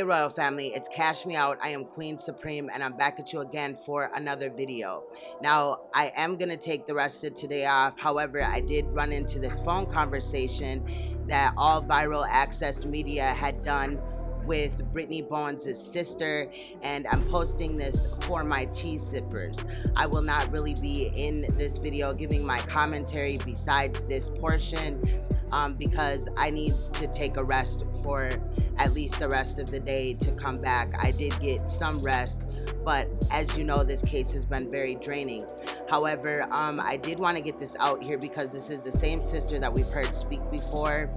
Hey Royal Family, it's Cash Me Out. I am Queen Supreme and I'm back at you again for another video. Now, I am going to take the rest of today off. However, I did run into this phone conversation that All Viral Access Media had done with Brittany Bowens' sister, and I'm posting this for my tea sippers. I will not really be in this video giving my commentary besides this portion because I need to take a rest for at least the rest of the day to come back. I did get some rest, but as you know, this case has been very draining. However, I did want to get this out here because this is the same sister that we've heard speak before,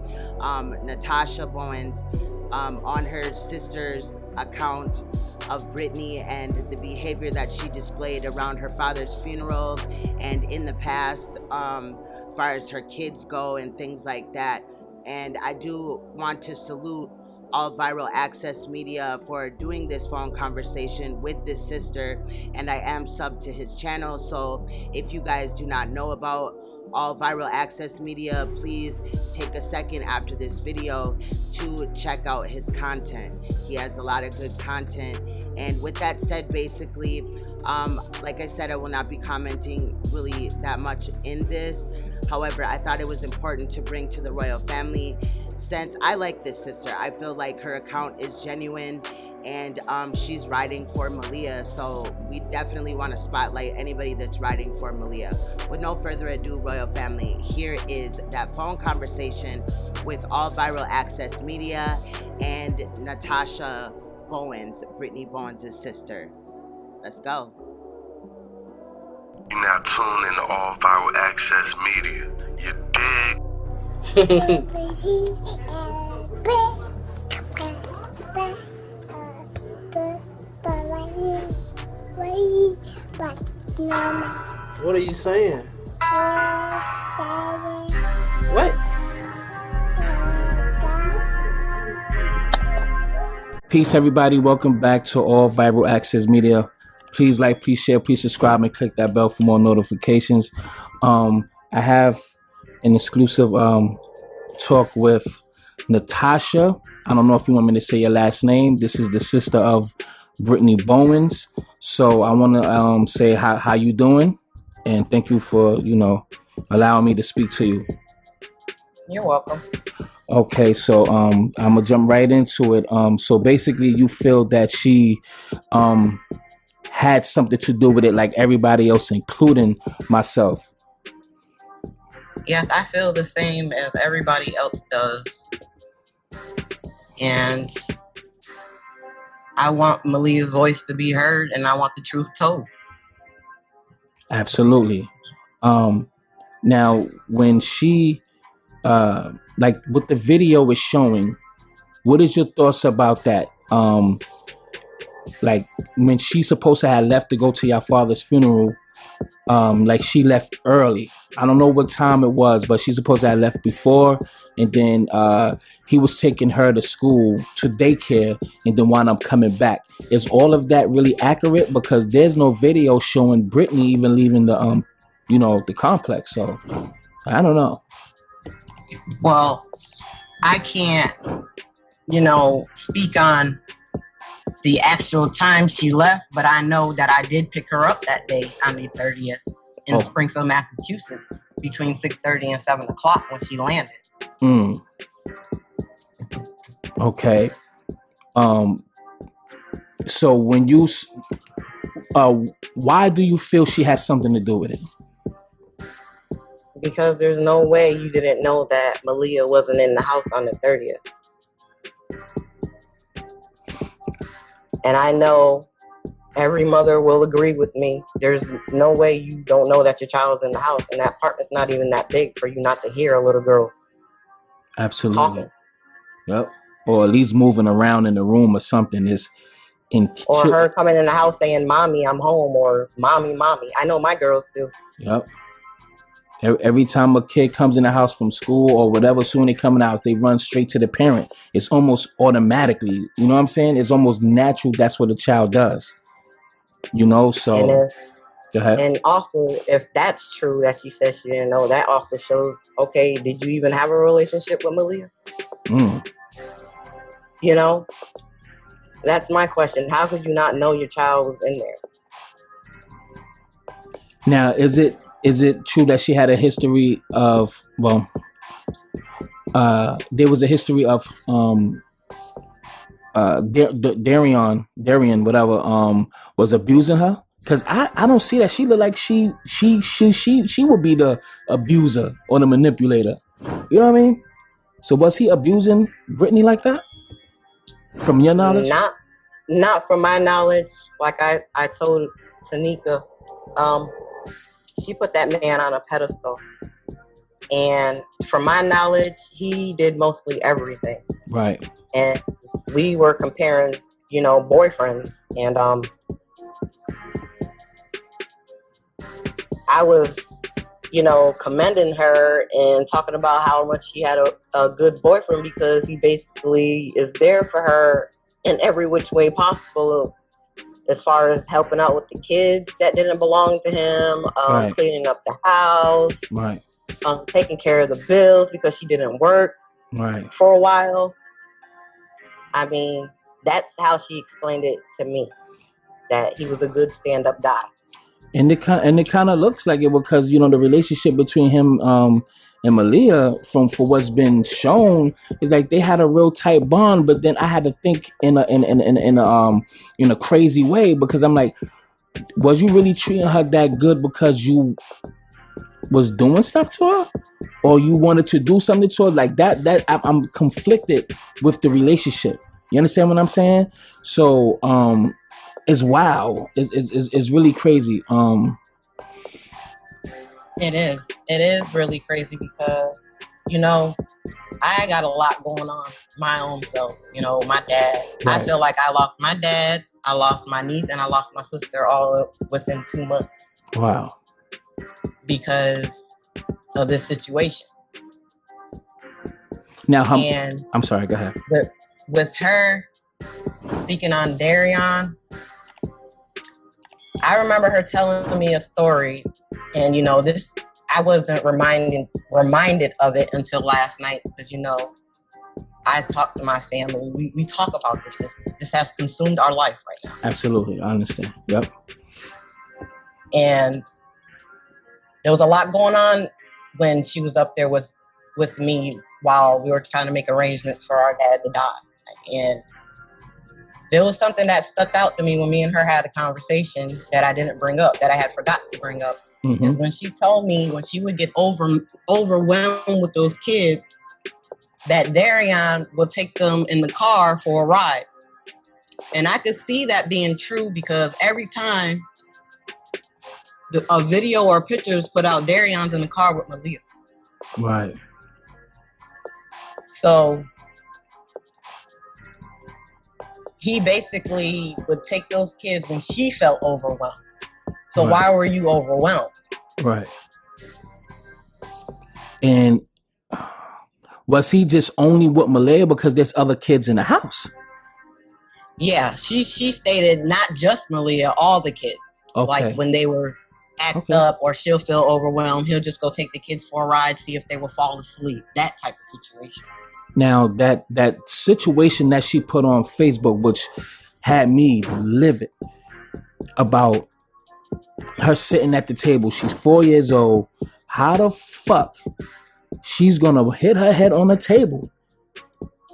Natasha Bowens, on her sister's account of Brittany and the behavior that she displayed around her father's funeral and in the past, as far as her kids go and things like that. And I do want to salute All Viral Access Media for doing this phone conversation with this sister, and I am subbed to his channel. So if you guys do not know about All Viral Access Media, please take a second after this video to check out his content. He has a lot of good content. And with that said, basically, like I said, I will not be commenting really that much in this. However, I thought it was important to bring to the royal family since I like this sister. I feel like her account is genuine and she's riding for Maleah, so we definitely want to spotlight anybody that's riding for Maleah. With no further ado, royal family, here is that phone conversation with All Viral Access Media and Natasha Bowens, Brittany Bowens' sister. Let's go. You're now tuned in to All Viral Access Media. You dig? What are you saying? What? Peace, everybody. Welcome back to All Viral Access Media. Please like, please share, please subscribe, and click that bell for more notifications. I have an exclusive talk with Natasha. I don't know if you want me to say your last name. This is the sister of Brittany Bowens. So I want to say how you doing, and thank you for allowing me to speak to you. You're welcome. Okay, so I'm gonna jump right into it. So basically, you feel that she had something to do with it, like everybody else, including myself. Yes, I feel the same as everybody else does. And I want Maleah's voice to be heard, and I want the truth told. Absolutely. Now, when she, like what the video is showing, what is your thoughts about that? Like when she's supposed to have left to go to your father's funeral, like she left early. I don't know what time it was, but she's supposed to have left before, and then he was taking her to school, to daycare, and then wound up coming back. Is all of that really accurate? Because there's no video showing Brittany even leaving the the complex. So I don't know. Well, I can't, speak on the actual time she left, but I know that I did pick her up that day on the 30th in Springfield, Massachusetts, between 6:30 and 7 o'clock when she landed. Okay. So when you, why do you feel she has something to do with it? Because there's no way you didn't know that Maleah wasn't in the house on the 30th. And I know every mother will agree with me. There's no way you don't know that your child's in the house, and that apartment's not even that big for you not to hear a little girl absolutely talking. Yep. Or at least moving around in the room or something. Or her coming in the house saying, "Mommy, I'm home," or "Mommy, mommy." I know my girls do. Yep. Every time a kid comes in the house from school or whatever, soon they come in the house, they run straight to the parent. It's almost automatically, you know what I'm saying? It's almost natural. That's what a child does, so go ahead. And also, if that's true that she says she didn't know, that also shows, okay, did you even have a relationship with Maleah? That's my question. How could you not know your child was in there? Now, is it true that she had a history of, well, there was a history of Darian, whatever, was abusing her? Because I don't see that. She look like she would be the abuser or the manipulator. You know what I mean? So was he abusing Brittany like that? From your knowledge? Not from my knowledge. Like I told Tanika, she put that man on a pedestal. And from my knowledge, he did mostly everything. Right. And we were comparing, boyfriends. And I was, commending her and talking about how much she had a good boyfriend, because he basically is there for her in every which way possible, as far as helping out with the kids that didn't belong to him, Right. cleaning up the house, Right. Taking care of the bills because she didn't work Right. for a while. I mean, that's how she explained it to me, that he was a good stand-up guy. And it kind of looks like it, because the relationship between him and Maleah, for what's been shown, is like they had a real tight bond. But then I had to think in a crazy way, because I'm like, was you really treating her that good because you was doing stuff to her, or you wanted to do something to her like that? That I'm conflicted with the relationship. You understand what I'm saying? So it's wild. It's really crazy. It is really crazy, because I got a lot going on my own self. My dad. Right. I feel like I lost my dad, I lost my niece, and I lost my sister all within 2 months. Wow. Because of this situation. Now, I'm sorry, go ahead. With her speaking on Darian, I remember her telling me a story, and this, I wasn't reminded of it until last night, because I talk to my family. We talk about this. This has consumed our life right now. Absolutely, I understand. Yep. And there was a lot going on when she was up there with me while we were trying to make arrangements for our dad to die. And there was something that stuck out to me when me and her had a conversation that I didn't bring up, that I had forgot to bring up. Mm-hmm. Is when she told me, when she would get overwhelmed with those kids, that Darian would take them in the car for a ride. And I could see that being true, because every time a video or pictures put out, Darian's in the car with Maleah. Right. So he basically would take those kids when she felt overwhelmed. So why were you overwhelmed? Right. And was he just only with Maleah because there's other kids in the house? Yeah, she stated not just Maleah, all the kids. Okay. Like when they were act up or she'll feel overwhelmed, he'll just go take the kids for a ride, see if they will fall asleep. That type of situation. Now, that situation that she put on Facebook, which had me livid, about her sitting at the table. She's 4 years old. How the fuck she's gonna hit her head on the table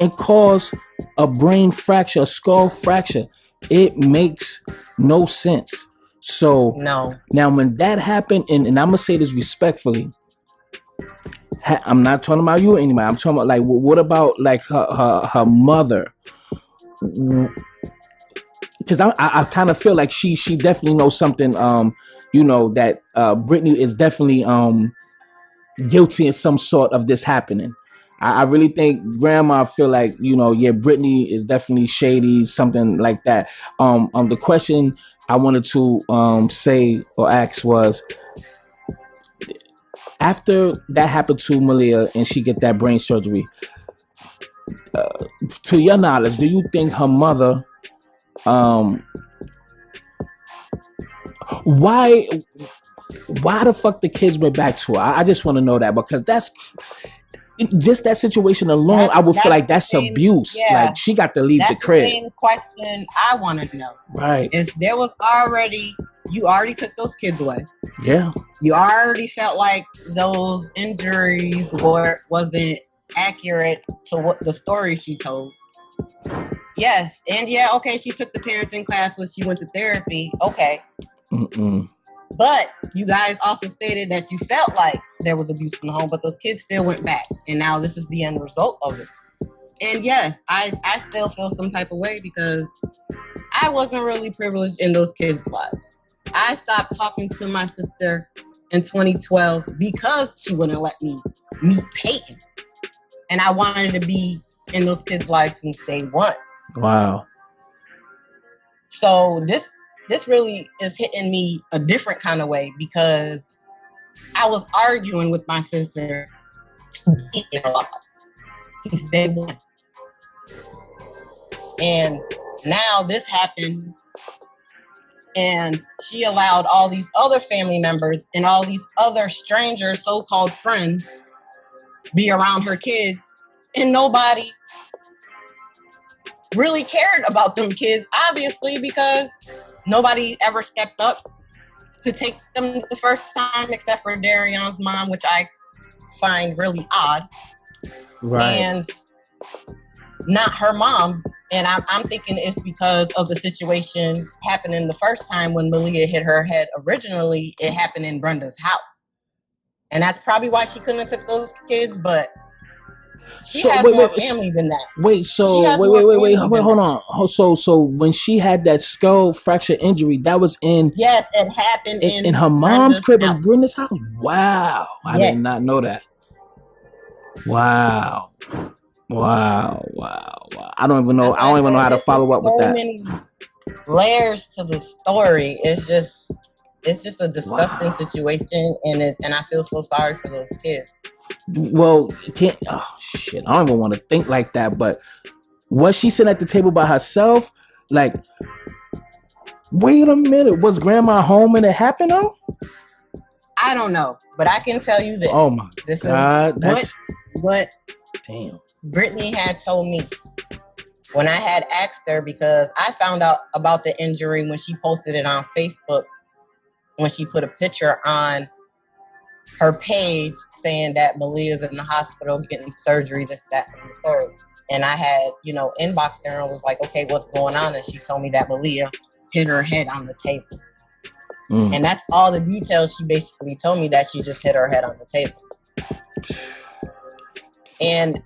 and cause a brain fracture, a skull fracture? It makes no sense. So no. Now when that happened, and I'm gonna say this respectfully, I'm not talking about you anymore. I'm talking about, like, what about like her mother? Because I kind of feel like she definitely knows something. That Brittany is definitely guilty in some sort of this happening. I really think grandma feel like, Brittany is definitely shady, something like that. The question I wanted to say or ask was, after that happened to Maleah and she get that brain surgery, to your knowledge, do you think her mother, why the fuck the kids went back to her? I just want to know that, because just that situation alone, I would feel like that's abuse. Yeah, like she got to leave the that's crib. the main question I want to know. Right. Is there was already, you already took those kids away. Yeah. You already felt like those injuries wasn't accurate to what the story she told. Yes, and yeah, okay, she took the parenting classes, she went to therapy, okay. But you guys also stated that you felt like there was abuse in the home, but those kids still went back, and now this is the end result of it. And yes, I still feel some type of way because I wasn't really privileged in those kids' lives. I stopped talking to my sister in 2012 because she wouldn't let me meet Peyton. And I wanted to be in those kids' lives since day one. Wow. So this really is hitting me a different kind of way because I was arguing with my sister since day one. And now this happened, and she allowed all these other family members and all these other strangers, so-called friends, be around her kids, and nobody really cared about them kids, obviously, because nobody ever stepped up to take them the first time, except for Darion's mom, which I find really odd. Right. And not her mom. And I'm thinking it's because of the situation happening the first time when Maleah hit her head. Originally, it happened in Brenda's house. And that's probably why she couldn't have took those kids, but she has more family than that. Wait, hold on. So when she had that skull fracture injury, that was in... Yes, it happened in her mom's crib in Brenda's house? Wow. I did not know that. Wow. I don't even know how to follow up with that. So many layers to the story. It's just a disgusting situation, and I feel so sorry for those kids. Well, I don't even want to think like that, but was she sitting at the table by herself? Like, wait a minute, was grandma home and it happened though? I don't know, but I can tell you this. Oh my God. What damn. Brittany had told me when I had asked her, because I found out about the injury when she posted it on Facebook, when she put a picture on her page saying that Maleah's in the hospital getting surgery, this, that, and the third. And I had, inboxed her and was like, okay, what's going on? And she told me that Maleah hit her head on the table. And that's all the details she basically told me, that she just hit her head on the table. And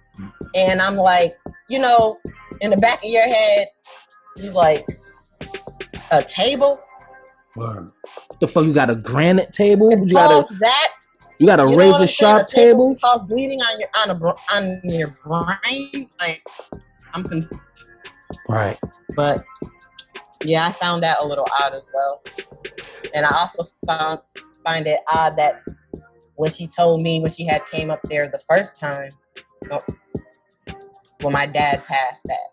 I'm like, in the back of your head, you like, a table? What the fuck? You got a granite table? You got a razor sharp table? Called bleeding on your brain. Like, I'm confused. Right. But yeah, I found that a little odd as well. And I also find it odd that when she told me when she had came up there the first time, when my dad passed, that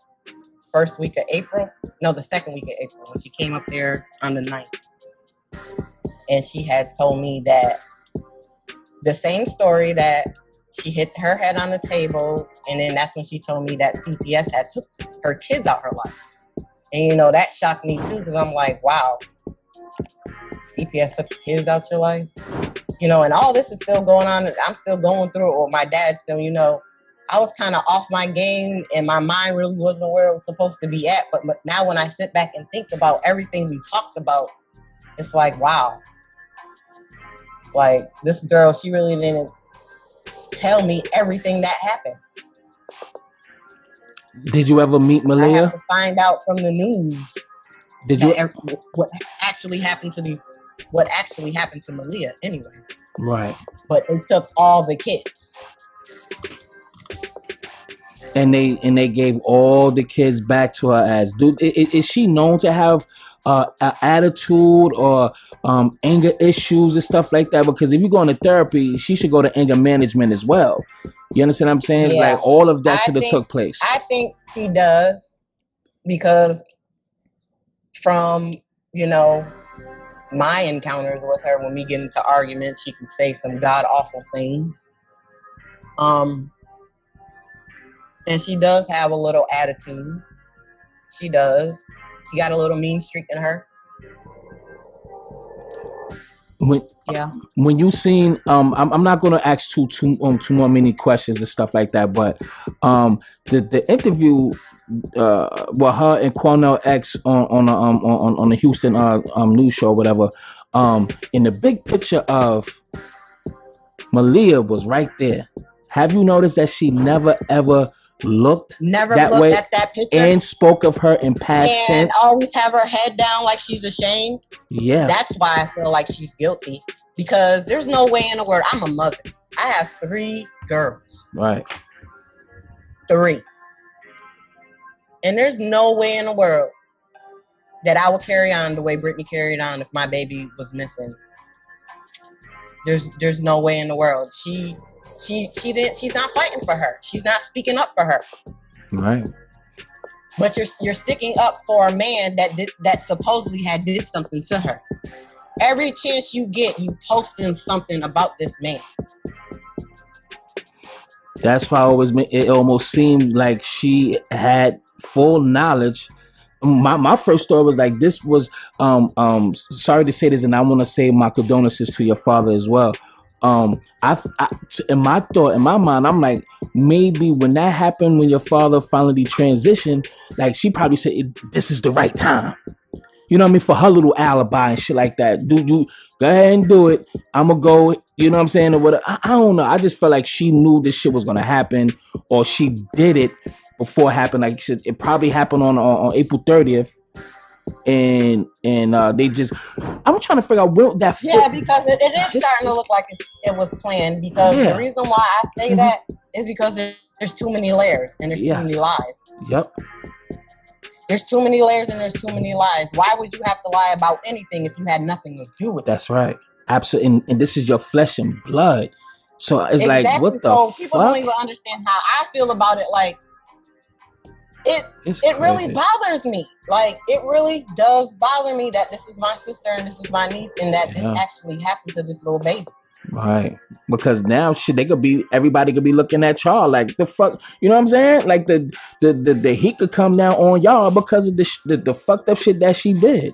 first week of April, the second week of April, when she came up there on the 9th. And she had told me that the same story, that she hit her head on the table, and then that's when she told me that CPS had took her kids out her life. And that shocked me too, because I'm like, wow, CPS took kids out your life? And all this is still going on, and I'm still going through it with my dad. So, I was kind of off my game, and my mind really wasn't where it was supposed to be at. But now when I sit back and think about everything we talked about, it's like, wow. Like, this girl, she really didn't tell me everything that happened. Did you ever meet Maleah? I have to find out from the news. Did you? What actually happened to Maleah anyway. Right. But they took all the kids. And they gave all the kids back to her as. Is she known to have an attitude or anger issues and stuff like that? Because if you go into therapy, she should go to anger management as well. You understand what I'm saying? Yeah. Like, all of that should have took place. I think she does, because from my encounters with her, when we get into arguments, she can say some god awful things. And she does have a little attitude. She does. She got a little mean streak in her. When you seen I'm not gonna ask too more many questions and stuff like that, but the interview with her and Cornell X on the Houston news show or whatever, in the big picture of Maleah was right there. Have you noticed that she never ever looked that way at that picture and spoke of her in past tense? Always have her head down like she's ashamed? Yeah. That's why I feel like she's guilty, because there's no way in the world. I'm a mother. I have 3 girls. Right. 3. And there's no way in the world that I would carry on the way Brittany carried on if my baby was missing. There's no way in the world. She's not fighting for her. She's not speaking up for her. Right. But you're sticking up for a man that supposedly did something to her. Every chance you get, you posting something about this man. That's why it almost seemed like she had full knowledge. My first thought was like, this was sorry to say this, and I want to say my condolences to your father as well. In my mind, I'm like, maybe when that happened, when your father finally transitioned, like she probably said, this is the right time. You know what I mean? For her little alibi and shit like that. Do you go ahead and do it? I'm gonna go, you know what I'm saying? Or whatever. I don't know. I just felt like she knew this shit was gonna happen, or she did it before it happened. Like it probably happened on April 30th. And they just, I'm trying to figure out where that because it is starting to look like it was planned, because the reason why I say that is because there's too many layers and there's too many lies. Yep. There's too many layers and there's too many lies. Why would you have to lie about anything if you had nothing to do with it? That's right. Absolutely. And this is your flesh and blood. So it's like, what the fuck? People don't even understand how I feel about it. Like, it really bothers me. Like, it really does bother me that this is my sister and this is my niece, and that this actually happened to this little baby. Right. Because now everybody could be looking at y'all like, the fuck, you know what I'm saying? Like the heat could come down on y'all because of the fucked up shit that she did.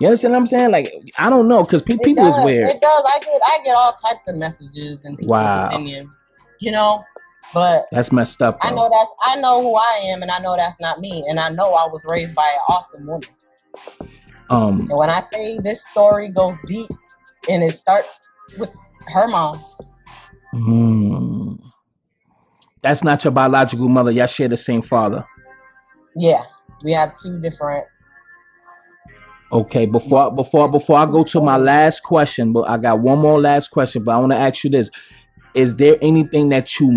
You understand what I'm saying? Like, I don't know, because people is weird. It does. I get all types of messages and people's opinions, you know. But that's messed up, though. I know who I am, and I know that's not me, and I know I was raised by an awesome woman. And when I say this story goes deep, and it starts with her mom. That's not your biological mother. Y'all share the same father. Yeah, we have 2 different. Okay, before I go to my last question, but I got one more last question, but I want to ask you this. Is there anything that you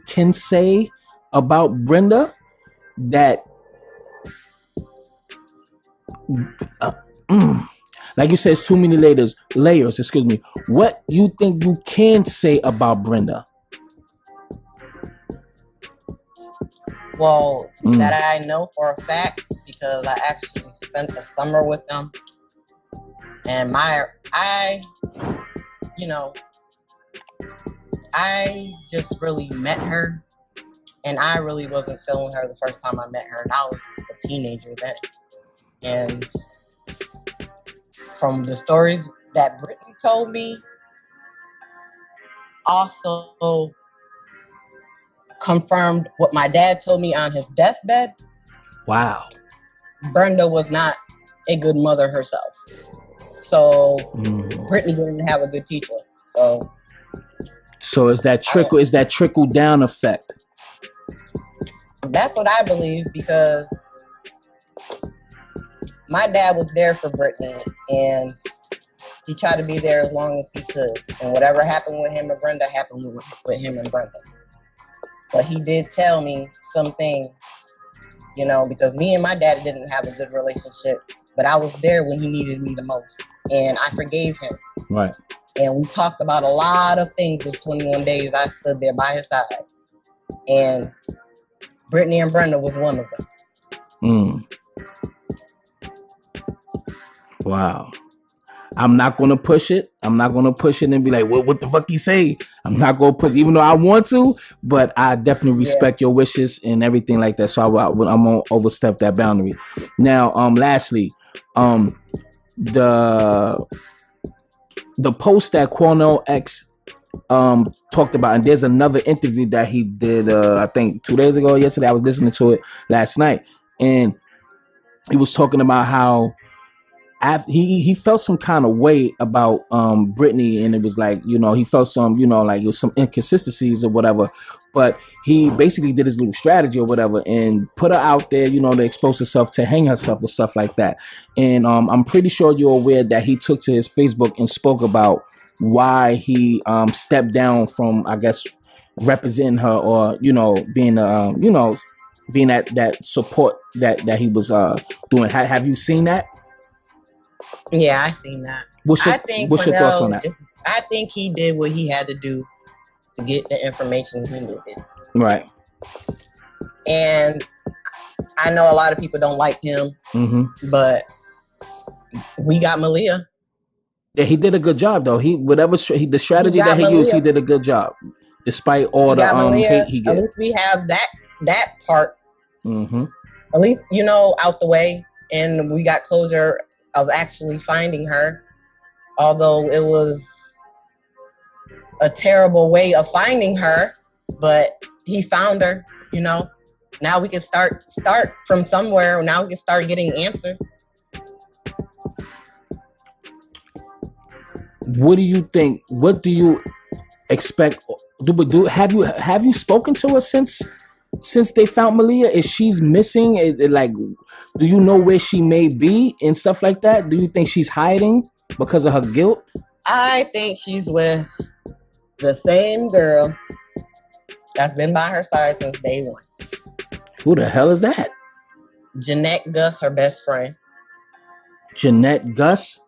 can say about Brenda that like you said, it's too many layers, excuse me. What you think you can say about Brenda? Well, that I know for a fact, because I actually spent the summer with them, and I just really met her, and I really wasn't feeling her the first time I met her, and I was a teenager then. And from the stories that Brittany told me, also confirmed what my dad told me on his deathbed. Wow. Brenda was not a good mother herself. So Brittany didn't have a good teacher. So is that trickle down effect? That's what I believe, because my dad was there for Brittany, and he tried to be there as long as he could. And whatever happened with him and Brenda happened with him and Brenda. But he did tell me some things, because me and my dad didn't have a good relationship, but I was there when he needed me the most, and I forgave him. Right. And we talked about a lot of things with 21 days. I stood there by his side. And Brittany and Brenda was one of them. Wow. I'm not gonna push it. I'm not gonna push it and be like, what the fuck you say? I'm not gonna push, even though I want to, but I definitely respect your wishes and everything like that. So I'm gonna overstep that boundary. Now, lastly, the post that Cornell X talked about, and there's another interview that he did I think 2 days ago, yesterday. I was listening to it last night, and he was talking about how he felt some kind of way about Brittany, and it was like, he felt some, like it was some inconsistencies or whatever, but he basically did his little strategy or whatever and put her out there, to expose herself, to hang herself or stuff like that. And I'm pretty sure you're aware that he took to his Facebook and spoke about why he stepped down from, I guess, representing her, or being being that support that he was doing. Have you seen that? Yeah, I seen that. What's your thoughts on that? I think he did what he had to do to get the information he needed. Right. And I know a lot of people don't like him, but we got Maleah. Yeah, he did a good job though. The strategy that he used, he did a good job, despite all the hate he get. At least we have that part. At least out the way, and we got closure of actually finding her, although it was a terrible way of finding her, but he found her. Now we can start from somewhere. Now we can start getting answers. What do you think? What do you expect? Have you spoken to her since they found Maleah? Is she's missing? Do you know where she may be and stuff like that? Do you think she's hiding because of her guilt? I think she's with the same girl that's been by her side since day one. Who the hell is that? Jeanette Gus, her best friend. Jeanette Gus?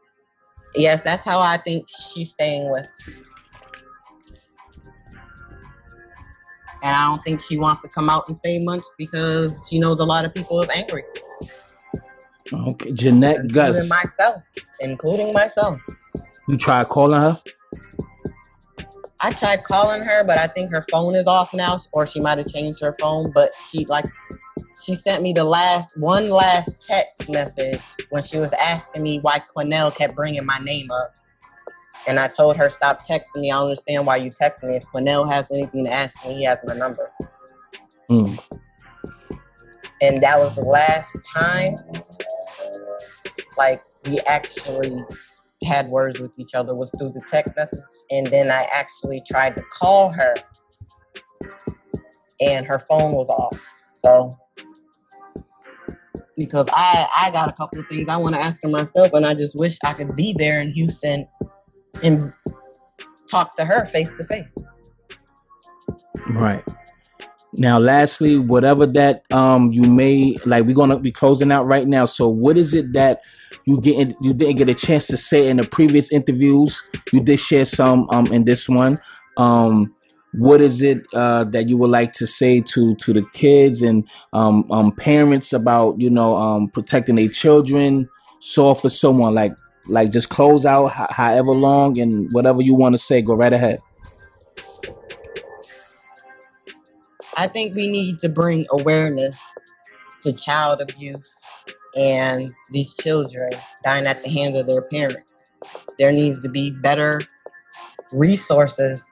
Yes, that's how I think she's staying with. And I don't think she wants to come out and say much because she knows a lot of people is angry. Okay, Jeanette Gus. Including myself. You tried calling her? I tried calling her, but I think her phone is off now, or she might have changed her phone. But she sent me the last text message when she was asking me why Cornell kept bringing my name up. And I told her, stop texting me. I don't understand why you text me. If Cornell has anything to ask me, he has my number. And that was the last time, we actually had words with each other, was through the text message. And then I actually tried to call her, and her phone was off. So, because I got a couple of things I want to ask her myself, and I just wish I could be there in Houston and talk to her face to face. Right. Now, lastly, whatever that you may we're gonna be closing out right now. So, what is it that you didn't get a chance to say in the previous interviews? You did share some in this one. What is it that you would like to say to the kids and parents about protecting their children? So, for someone like just close out however long, and whatever you want to say, go right ahead. I think we need to bring awareness to child abuse and these children dying at the hands of their parents. There needs to be better resources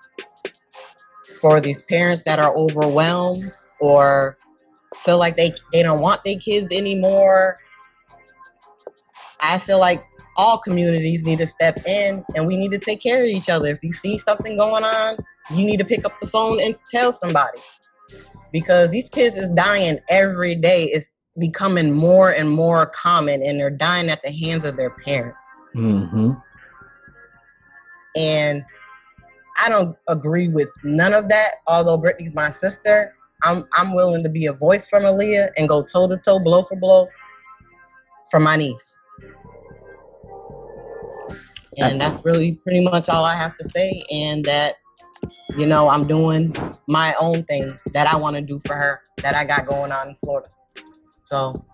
for these parents that are overwhelmed or feel like they don't want their kids anymore. I feel like all communities need to step in, and we need to take care of each other. If you see something going on, you need to pick up the phone and tell somebody. Because these kids is dying every day. It's becoming more and more common, and they're dying at the hands of their parents. And I don't agree with none of that. Although Brittany's my sister, I'm willing to be a voice for Maleah and go toe to toe, blow for blow for my niece. And that's really pretty much all I have to say. And that, I'm doing my own thing that I want to do for her, that I got going on in Florida. So.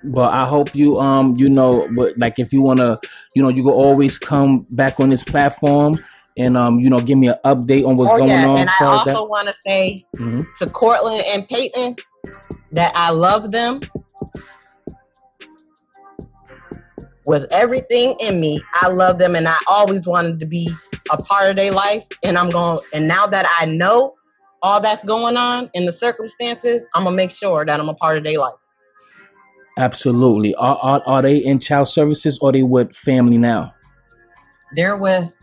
But I hope you you know, but like if you wanna, you know, you can always come back on this platform and you know, give me an update on what's going on. And I also want to say to Cortland and Peyton that I love them with everything in me. I love them, and I always wanted to be a part of their life. And now that I know all that's going on in the circumstances, I'm gonna make sure that I'm a part of their life. Absolutely. Are they in child services or they with family now? They're with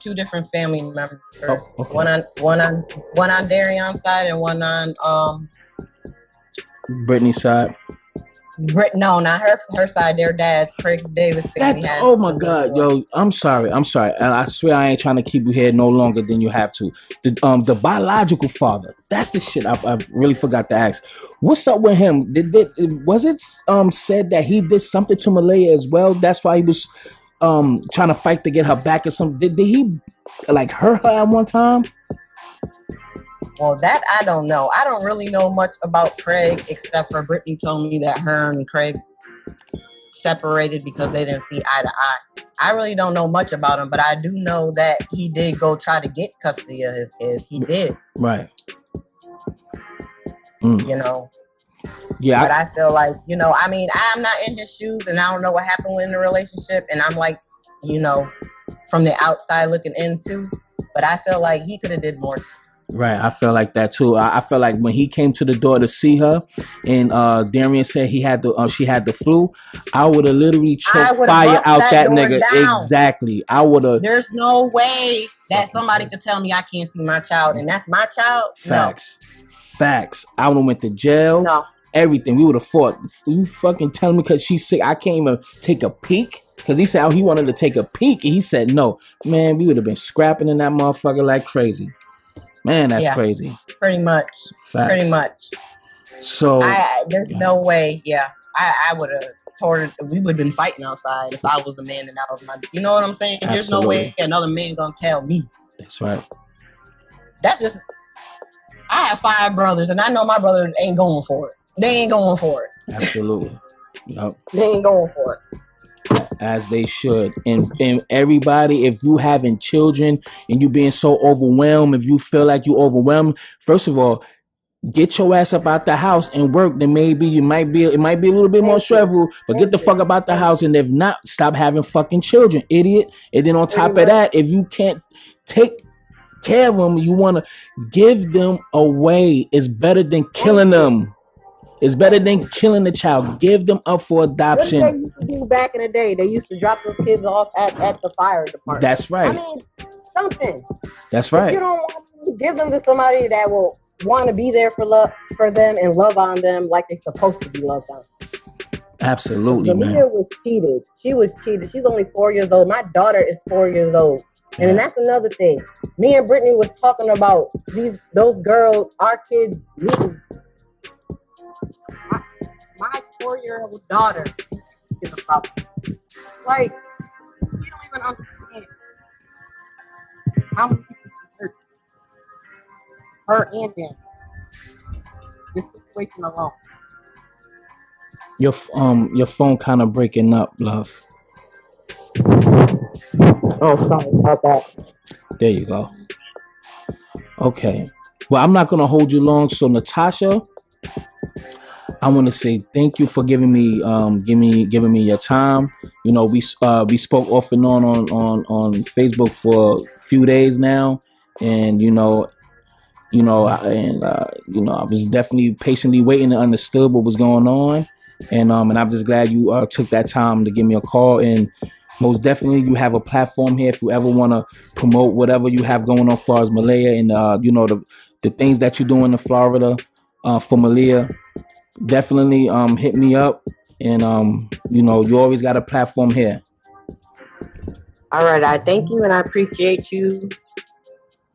2 different family members. Oh, okay. One on Darion's side and one on Brittany's side. No, not her side. Their dad's Craig Davis family. Oh my God, yo! I'm sorry, and I swear I ain't trying to keep you here no longer than you have to. The biological father. That's the shit I've really forgot to ask. What's up with him? Was it said that he did something to Maleah as well? That's why he was trying to fight to get her back or something. Did he like hurt her at one time? Well, that I don't know. I don't really know much about Craig, except for Brittany told me that her and Craig separated because they didn't see eye to eye. I really don't know much about him, but I do know that he did go try to get custody of his kids. He did. Right. You know. Yeah. But I feel like, you know, I mean, I'm not in his shoes and I don't know what happened in the relationship. And I'm like, you know, from the outside looking in too. But I feel like he could have did more. Right, I feel like that too. I feel like when he came to the door to see her, and Darian said she had the flu, I would have literally choked fire out that nigga. Down. Exactly, I would have. There's no way that somebody could tell me I can't see my child, and that's my child. Facts. I would have went to jail. No. Everything. We would have fought. You fucking telling me because she's sick, I can't even take a peek? Because he said he wanted to take a peek, and he said no. Man, we would have been scrapping in that motherfucker like crazy. Man, that's crazy. Pretty much. Facts. Pretty much. So there's no way. Yeah, I would have torn. We would have been fighting outside if I was a man and that was my. You know what I'm saying? Absolutely. There's no way another man gonna tell me. That's right. That's just. I have 5 brothers, and I know my brothers ain't going for it. They ain't going for it. Absolutely. Yep. They ain't going for it. As they should. And everybody, if you having children and you being so overwhelmed, if you feel like you overwhelmed, first of all, get your ass up out the house and work. Then maybe it might be a little bit more stressful, but get the fuck up out the house. And if not, stop having fucking children, idiot. And then on top of that, if you can't take care of them, you want to give them away. It's better than killing them. It's better than killing the child. Give them up for adoption. What they used to do back in the day, they used to drop those kids off at the fire department. That's right. I mean, something. That's right. If you don't want to give them to somebody that will want to be there for them and love on them like they're supposed to be loved on. Absolutely, man. Maleah was cheated. She was cheated. She's only 4 years old. My daughter is 4 years old. And that's another thing. Me and Brittany was talking about those girls, our kids. My 4-year-old daughter is a problem. Like, she don't even understand how many people she hurt. Her and them. This situation alone. Your phone kind of breaking up, love. Oh, sorry about that. There you go. Okay. Well, I'm not gonna hold you long. So, Natasha, I want to say thank you for giving me your time. You know, we spoke off and on Facebook for a few days now, and I was definitely patiently waiting and understood what was going on, and I'm just glad you took that time to give me a call. And most definitely, you have a platform here if you ever want to promote whatever you have going on as far as Maleah and the things that you're doing in Florida for Maleah. Definitely hit me up, and you always got a platform here. All right, I thank you and I appreciate you,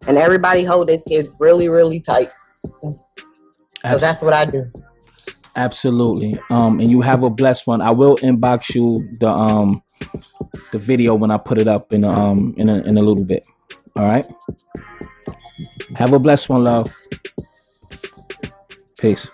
and everybody hold their kids really, really tight, because that's what I do. Absolutely. And you have a blessed one. I will inbox you the video when I put it up in a little bit. All right. Have a blessed one, love. Peace.